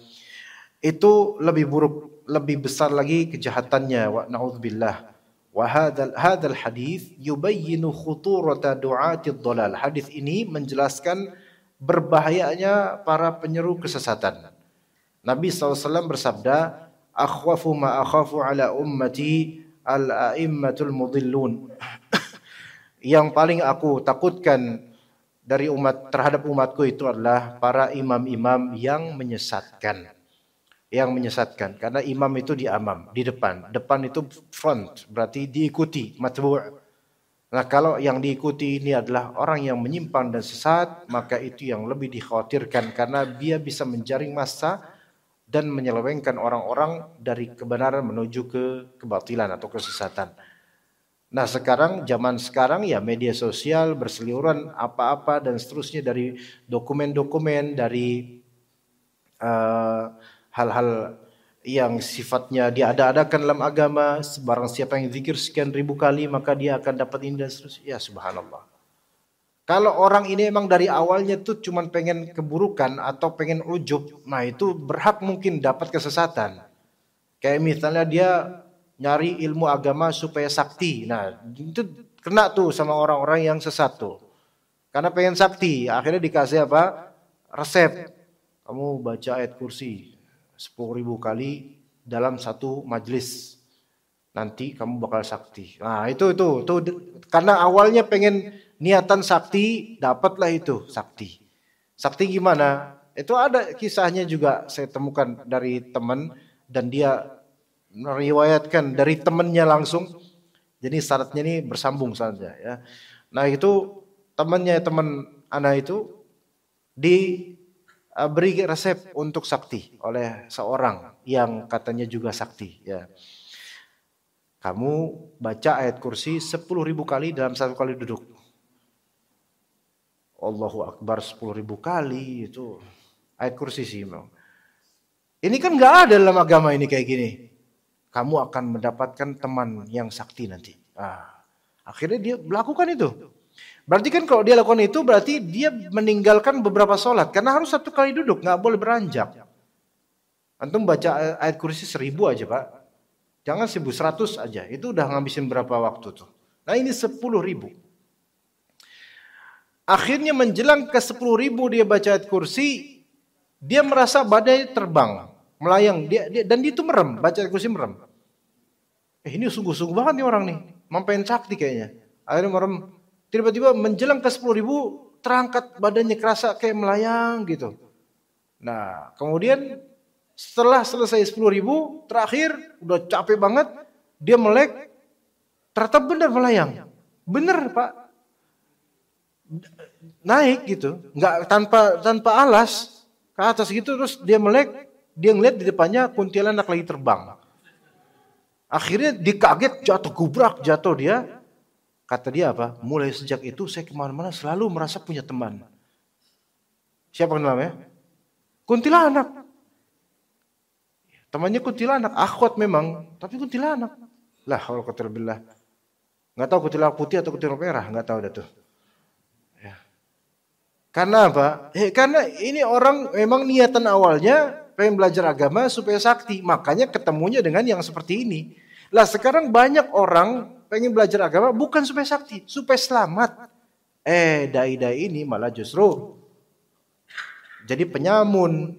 Itu lebih buruk, lebih besar lagi kejahatannya, wa na'udzubillah. Wa hadzal hadis yubayyinu khuturata du'atid dhalal. Hadis ini menjelaskan berbahayanya para penyeru kesesatan. Nabi SAW bersabda, akhwafu ma akhafu ala ummati al-a'immatul mudhillun. Yang paling aku takutkan dari terhadap umatku itu adalah para imam-imam yang menyesatkan. Yang menyesatkan, karena imam itu di depan. Depan itu front, berarti diikuti, matbu'. Nah, kalau yang diikuti ini adalah orang yang menyimpang dan sesat, maka itu yang lebih dikhawatirkan karena dia bisa menjaring massa dan menyelewengkan orang-orang dari kebenaran menuju ke kebatilan atau kesesatan. Nah, zaman sekarang ya media sosial berseliweran apa-apa dan seterusnya, dari dokumen-dokumen, dari hal-hal yang sifatnya diada-adakan dalam agama. Barang siapa yang zikir sekian ribu kali maka dia akan dapat ini dan seterusnya. Ya subhanallah. Kalau orang ini emang dari awalnya tuh cuman pengen keburukan atau pengen ujub, nah itu berhak mungkin dapat kesesatan. Kayak misalnya dia nyari ilmu agama supaya sakti. Nah, itu kena tuh sama orang-orang yang sesat tuh. Karena pengen sakti, akhirnya dikasih apa? Resep. Kamu baca ayat kursi 10.000 kali dalam satu majlis, nanti kamu bakal sakti. Nah itu karena awalnya pengen niatan sakti, dapatlah itu sakti. Sakti gimana? Itu ada kisahnya juga saya temukan dari teman, dan dia meriwayatkan dari temannya langsung. Jadi syaratnya ini bersambung saja ya. Nah itu teman anak itu beri resep untuk sakti oleh seorang yang katanya juga sakti ya. Kamu baca ayat kursi 10.000 kali dalam satu kali duduk. Allahu Akbar, 10.000 kali itu ayat kursi sih memang. Ini kan nggak ada dalam agama ini kayak gini. Kamu akan mendapatkan teman yang sakti nanti. Akhirnya dia melakukan itu. Berarti kan kalau dia lakukan itu berarti dia meninggalkan beberapa sholat. Karena harus satu kali duduk, nggak boleh beranjak. Antum baca ayat kursi 1000 aja Pak. Jangan 1100 aja. Itu udah ngabisin berapa waktu tuh. Nah ini 10.000. Akhirnya menjelang ke 10.000 dia baca ayat kursi. Dia merasa badannya terbang, melayang. Dan dia itu merem, baca ayat kursi merem. Ini sungguh-sungguh banget nih orang nih. Mampen sakti kayaknya. Akhirnya merem. Tiba-tiba menjelang ke 10.000 terangkat badannya, kerasa kayak melayang gitu. Nah kemudian setelah selesai 10.000 terakhir udah capek banget, dia melek, ternyata benar melayang. Benar Pak, naik gitu, nggak tanpa alas ke atas gitu. Terus dia melek, dia ngeliat di depannya kuntilanak lagi terbang. Akhirnya dikaget, jatuh dia. Kata dia apa? Mulai sejak itu saya kemana-mana selalu merasa punya teman. Siapa namanya? Kuntilanak. Temannya kuntilanak, akhwat memang, tapi kuntilanak. Lah, kalau qadarullah. Nggak tahu kuntilanak putih atau kuntilanak merah, nggak tahu dah tuh. Ya. Karena apa? Karena ini orang memang niatan awalnya pengen belajar agama supaya sakti, makanya ketemunya dengan yang seperti ini. Lah sekarang banyak orang pengen belajar agama bukan supaya sakti, supaya selamat. Dai-dai ini malah justru jadi penyamun,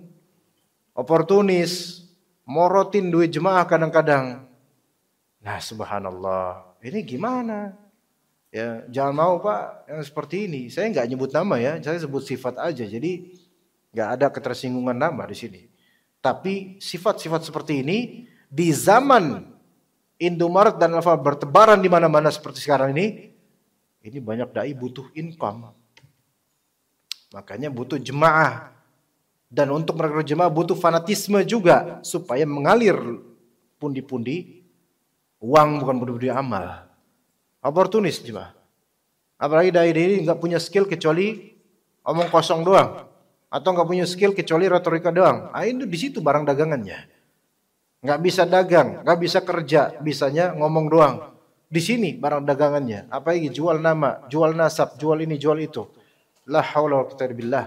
oportunis, morotin duit jemaah kadang-kadang. Nah, subhanallah, ini gimana? Ya, jangan mau Pak yang seperti ini. Saya nggak nyebut nama ya, saya sebut sifat aja. Jadi nggak ada ketersinggungan nama di sini. Tapi sifat-sifat seperti ini di zaman Indomaret dan Alfamart bertebaran di mana-mana seperti sekarang ini banyak dai butuh income. Makanya butuh jemaah. Dan untuk merekrut jemaah butuh fanatisme juga supaya mengalir pundi-pundi uang, bukan pundi-pundi amal. Oportunis jemaah. Apalagi dai ini nggak punya skill kecuali omong kosong doang, atau nggak punya skill kecuali retorika doang. Ah, itu di situ barang dagangannya. Nggak bisa dagang, nggak bisa kerja, bisanya ngomong doang. Di sini barang dagangannya. Apalagi jual nama, jual nasab, jual ini, jual itu. La haula wala quwwata illa billah.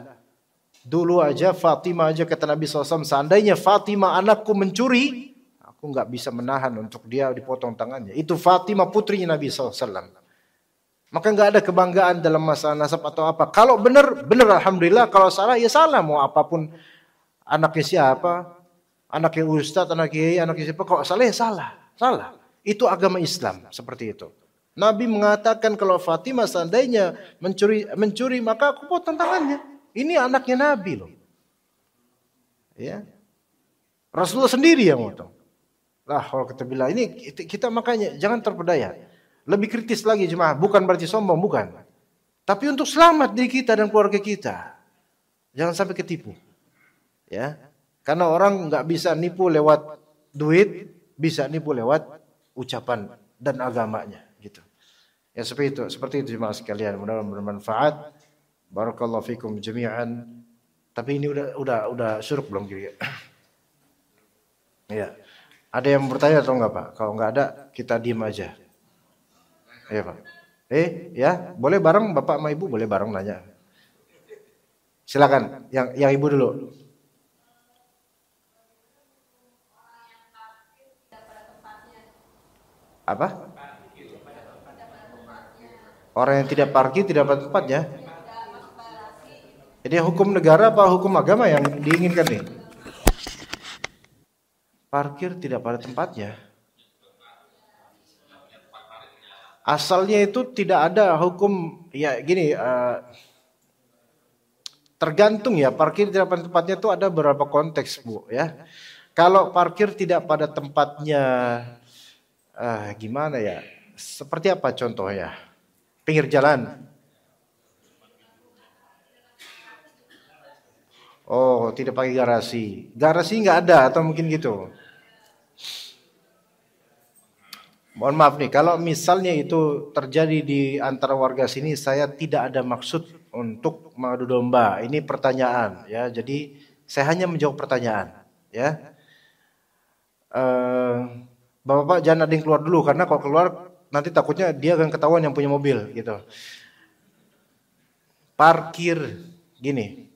Dulu aja Fatimah aja kata Nabi SAW, seandainya Fatimah anakku mencuri, aku nggak bisa menahan untuk dia dipotong tangannya. Itu Fatimah putrinya Nabi SAW. Maka nggak ada kebanggaan dalam masalah nasab atau apa. Kalau benar, benar alhamdulillah. Kalau salah, ya salah. Mau apapun anaknya siapa, anaknya ustadz, anaknya siapa, kalau salah ya salah. Salah. Itu agama Islam seperti itu. Nabi mengatakan kalau Fatimah seandainya mencuri maka aku potong tangannya. Ini anaknya Nabi loh. Ya. Rasulullah sendiri yang potong. Lah kalau kita bilang ini kita makanya jangan terpedaya. Lebih kritis lagi jemaah, bukan berarti sombong, bukan. Tapi untuk selamat diri kita dan keluarga kita. Jangan sampai ketipu. Ya. Karena orang nggak bisa nipu lewat duit, bisa nipu lewat ucapan dan agamanya gitu. Ya seperti itu jemaah sekalian, mudah-mudahan bermanfaat. Barakallahu fikum jami'an. Tapi ini udah syuruk belum kira? Ya. Ada yang bertanya atau enggak, Pak? Kalau enggak ada, kita diam aja. Iya, Pak. Ya, boleh bareng Bapak sama Ibu, boleh bareng nanya. Silakan, yang Ibu dulu. Apa? Orang yang tidak parkir tidak pada tempatnya. Jadi hukum negara apa hukum agama yang diinginkan nih? Parkir tidak pada tempatnya. Asalnya itu tidak ada hukum ya gini. Tergantung ya, parkir tidak pada tempatnya itu ada beberapa konteks Bu ya. Kalau parkir tidak pada tempatnya, gimana ya? Seperti apa contohnya? Pinggir jalan. Oh, tidak pakai garasi. Garasi nggak ada atau mungkin gitu. Mohon maaf nih, kalau misalnya itu terjadi di antara warga sini, saya tidak ada maksud untuk mengadu domba. Ini pertanyaan, ya. Jadi saya hanya menjawab pertanyaan, ya. Bapak-bapak jangan ada yang keluar dulu, karena kalau keluar nanti takutnya dia akan ketahuan yang punya mobil, gitu. Parkir, gini.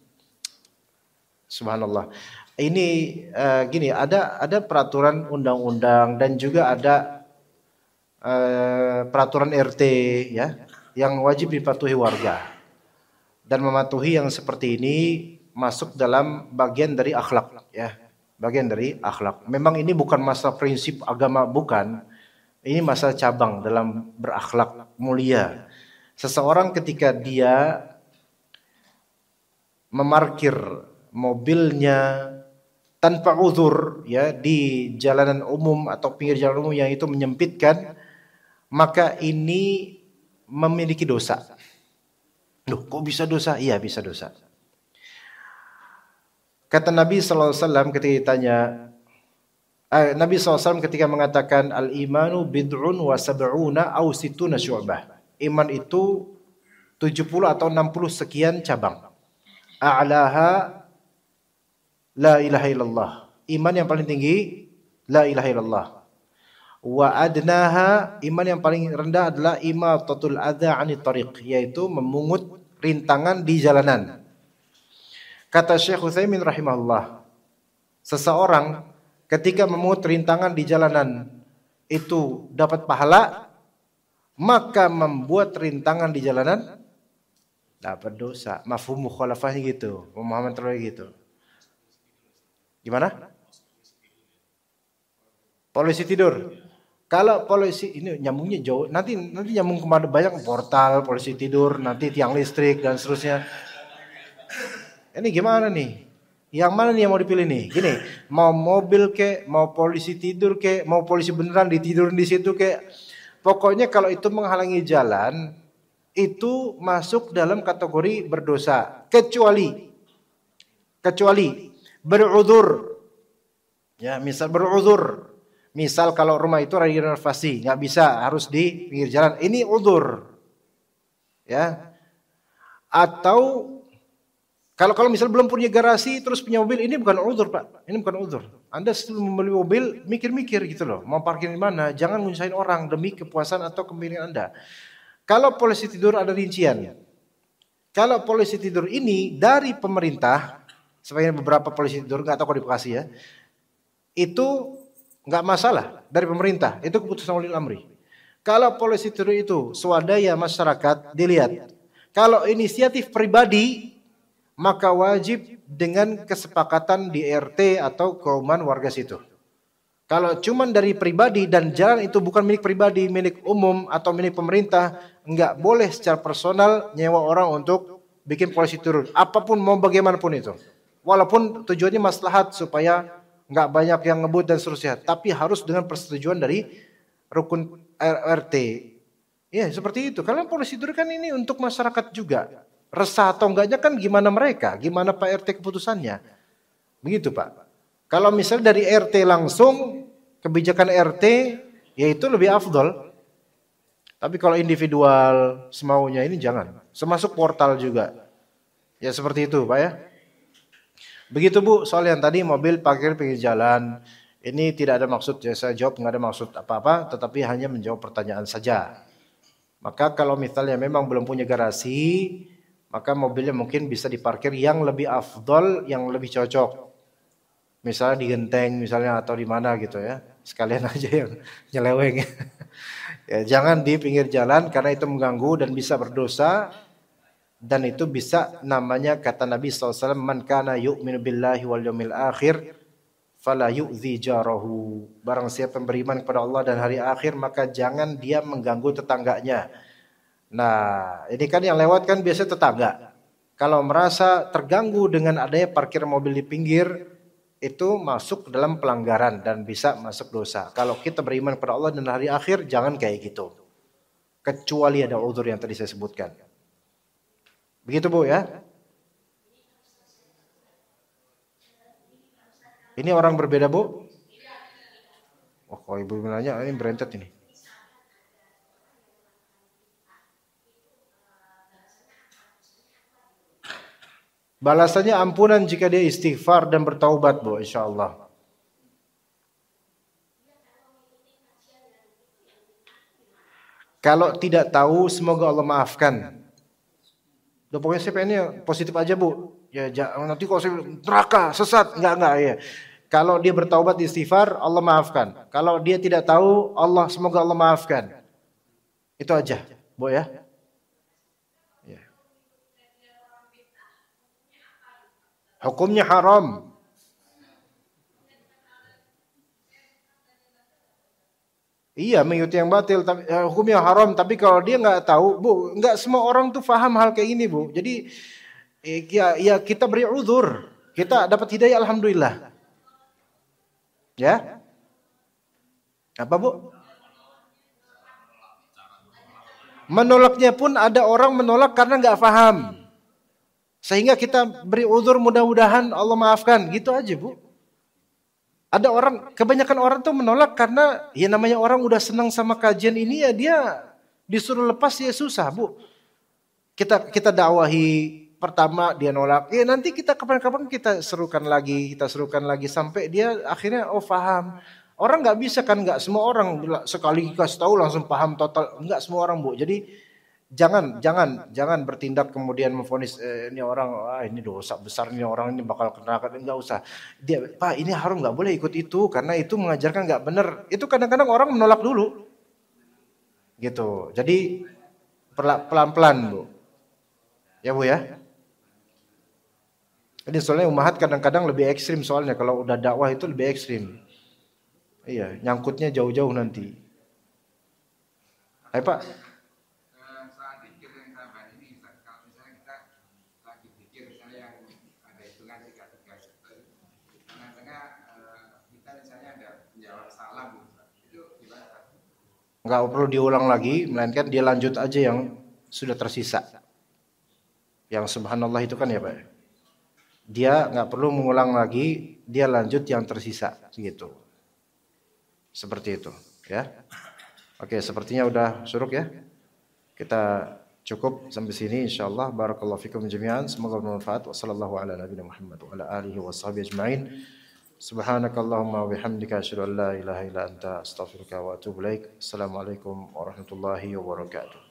Subhanallah. Ini gini, ada peraturan undang-undang dan juga ada peraturan RT ya yang wajib dipatuhi warga. Dan mematuhi yang seperti ini masuk dalam bagian dari akhlak ya. Bagian dari akhlak. Memang ini bukan masalah prinsip agama, bukan. Ini masalah cabang dalam berakhlak mulia. Seseorang ketika dia memarkir mobilnya tanpa uzur ya di jalanan umum atau pinggir jalan umum yang itu menyempitkan, maka ini memiliki dosa. Loh, kok bisa dosa? Iya, bisa dosa. Kata Nabi SAW ketika ditanya, Nabi SAW ketika mengatakan al-imanu bid'un wa sab'una aw situna syu'bah. Iman itu 70 atau 60 sekian cabang. A'laha la ilaha illallah. Iman yang paling tinggi la ilaha illallah. Wa adnaha, iman yang paling rendah adalah imatatul adza 'anit tariq, yaitu memungut rintangan di jalanan. Kata Syekh Utsaimin rahimahullah, seseorang ketika memungut rintangan di jalanan itu dapat pahala, maka membuat rintangan di jalanan dapat dosa. Mafhum mukhalafahnya gitu, pemahaman terlalu gitu. Gimana? Polisi tidur. Kalau polisi ini nyambungnya jauh, nanti nyambung kemana banyak portal, polisi tidur, nanti tiang listrik dan seterusnya. Ini gimana nih? Yang mana nih yang mau dipilih nih? Gini, mau mobil kek, mau polisi tidur kek, mau polisi beneran ditidurin di situ kek. Pokoknya kalau itu menghalangi jalan, itu masuk dalam kategori berdosa. Kecuali berudzur. Ya, misal berudzur. Misal kalau rumah itu ada renovasi, nggak bisa, harus di pinggir jalan. Ini udzur. Ya. Atau kalau misal belum punya garasi terus punya mobil, ini bukan udzur, Pak. Ini bukan udzur. Anda sebelum membeli mobil mikir-mikir gitu loh, mau parkir di mana, jangan nyusahin orang demi kepuasan atau kepemilikan Anda. Kalau polisi tidur ada rincian. Kalau polisi tidur ini dari pemerintah, sebagian beberapa polisi tidur nggak tahu kalau di Bekasi ya, itu nggak masalah dari pemerintah, itu keputusan ulil amri. Kalau polisi tidur itu swadaya masyarakat, dilihat. Kalau inisiatif pribadi, maka wajib dengan kesepakatan di RT atau kauman warga situ. Kalau cuman dari pribadi dan jalan itu bukan milik pribadi, milik umum atau milik pemerintah, enggak boleh secara personal nyewa orang untuk bikin polisi turun. Apapun mau bagaimanapun itu. Walaupun tujuannya maslahat supaya enggak banyak yang ngebut dan seterusnya, tapi harus dengan persetujuan dari rukun RT. Ya, seperti itu. Karena polisi turun kan ini untuk masyarakat juga. Resah atau enggaknya kan gimana mereka, gimana Pak RT keputusannya. Begitu Pak. Kalau misalnya dari RT langsung, kebijakan RT, ya itu lebih afdol. Tapi kalau individual semaunya ini jangan. Semasuk portal juga. Ya seperti itu Pak ya. Begitu Bu, soal yang tadi mobil parkir pinggir jalan. Ini tidak ada maksud, ya saya jawab nggak ada maksud apa-apa, tetapi hanya menjawab pertanyaan saja. Maka kalau misalnya memang belum punya garasi, maka mobilnya mungkin bisa diparkir yang lebih afdol, yang lebih cocok. Misalnya di genteng misalnya atau di mana gitu ya. Sekalian aja yang nyeleweng. Ya, jangan di pinggir jalan karena itu mengganggu dan bisa berdosa. Dan itu bisa namanya kata Nabi SAW, man kana yu'minu billahi wal yawmil akhir fala yu'zi jarahu. Barang siapa yang beriman kepada Allah dan hari akhir, maka jangan dia mengganggu tetangganya. Nah, ini kan yang lewat kan biasa tetangga. Kalau merasa terganggu dengan adanya parkir mobil di pinggir, itu masuk dalam pelanggaran dan bisa masuk dosa. Kalau kita beriman kepada Allah dan hari akhir, jangan kayak gitu. Kecuali ada uzur yang tadi saya sebutkan. Begitu Bu ya. Ini orang berbeda Bu? Oh, kalau Ibu nanya ini berentet ini. Balasannya ampunan jika dia istighfar dan bertaubat Bu, insyaallah. Kalau tidak tahu, semoga Allah maafkan. Udah pokoknya saya pengennya positif aja Bu. Ya nanti kalau saya neraka, sesat, enggak ya. Kalau dia bertaubat istighfar, Allah maafkan. Kalau dia tidak tahu, semoga Allah maafkan. Itu aja, Bu ya. Hukumnya haram. Iya, mengikuti yang batil, tapi hukumnya haram. Tapi kalau dia nggak tahu, Bu, nggak semua orang tuh paham hal kayak ini, Bu. Jadi ya kita beri uzur, kita dapat hidayah, alhamdulillah. Ya, apa Bu? Menolaknya pun ada orang menolak karena nggak paham. Sehingga kita beri uzur, mudah-mudahan Allah maafkan. Gitu aja Bu. Ada orang, kebanyakan orang tuh menolak karena ya namanya orang udah senang sama kajian ini ya dia disuruh lepas ya susah Bu. Kita dakwahi pertama dia nolak. Ya nanti kita kapan-kapan kita serukan lagi sampai dia akhirnya paham. Orang nggak bisa kan, nggak semua orang sekali kasih tahu langsung paham total. Nggak semua orang Bu. Jadi jangan bertindak kemudian memvonis ini orang ini dosa besar, ini orang ini bakal ke neraka. Enggak usah. Dia Pak ini haram, nggak boleh ikut itu karena itu mengajarkan nggak benar. Itu kadang-kadang orang menolak dulu. Gitu. Jadi pelan-pelan Bu. Ya Bu ya. Ini soalnya umahat kadang-kadang lebih ekstrim soalnya kalau udah dakwah itu lebih ekstrim. Iya, nyangkutnya jauh-jauh nanti. Hai Pak. Soal zikir yang tambahan ini, kalau misalnya kita lagi zikir, misalnya yang ada hitungan 3 di tengah-tengah kita misalnya ada menjawab salam, itu gimana? Nggak perlu diulang lagi, melainkan dia lanjut aja yang sudah tersisa. Yang subhanallah itu kan ya Pak. Dia nggak perlu mengulang lagi, dia lanjut yang tersisa gitu. Seperti itu ya. Oke, sepertinya udah suruk ya. Kita cukup sampai sini insyaallah. Barakallahu fikum jami'an. Semoga bermanfaat. Wassallallahu ala nabiyina Muhammad wa ala alihi washabihi ajma'in. Subhanakallahumma wa bihamdika asyhadu an la ilaha illa anta astaghfiruka wa atubu ilaik. Assalamualaikum warahmatullahi wabarakatuh.